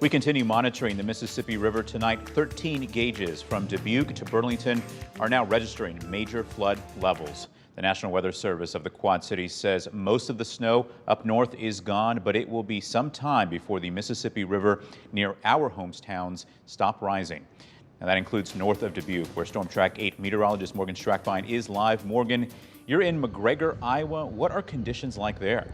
We continue monitoring the Mississippi River tonight. 13 gauges from Dubuque to Burlington are now registering major flood levels. The National Weather Service of the Quad Cities says most of the snow up north is gone, but it will be some time before the Mississippi River near our hometowns stop rising. Now that includes north of Dubuque, where Storm Track 8 meteorologist Morgan Strackbein is live. Morgan, you're in McGregor, Iowa. What are conditions like there?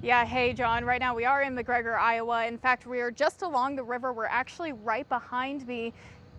Yeah, hey John, right now we are in McGregor, Iowa. In fact, we are just along the river. We're actually right behind me.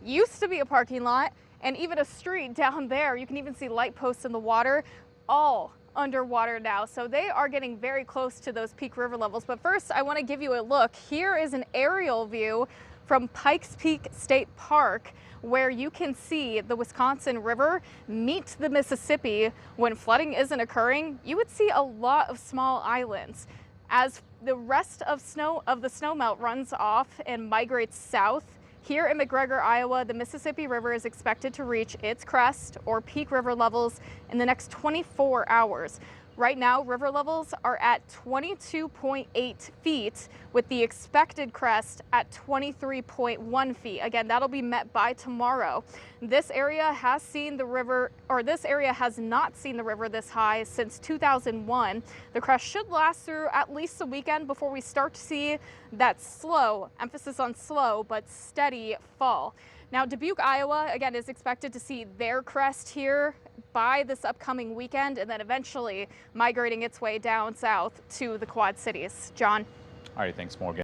Used to be a parking lot and even a street down there. You can even see light posts in the water, all underwater now. So they are getting very close to those peak river levels. But first, I want to give you a look. Here is an aerial view from Pikes Peak State Park, where you can see the Wisconsin River meet the Mississippi. When flooding isn't occurring, you would see a lot of small islands. As the rest of the snowmelt runs off and migrates south, here in McGregor, Iowa, the Mississippi River is expected to reach its crest or peak river levels in the next 24 hours. Right now, river levels are at 22.8 feet with the expected crest at 23.1 feet. Again, that'll be met by tomorrow. This area has seen the river, or this area has not seen the river this high since 2001. The crest should last through at least the weekend before we start to see that slow, emphasis on slow, but steady fall. Now, Dubuque, Iowa, again, is expected to see their crest here by this upcoming weekend, and then eventually migrating its way down south to the Quad Cities. John? All right, thanks, Morgan.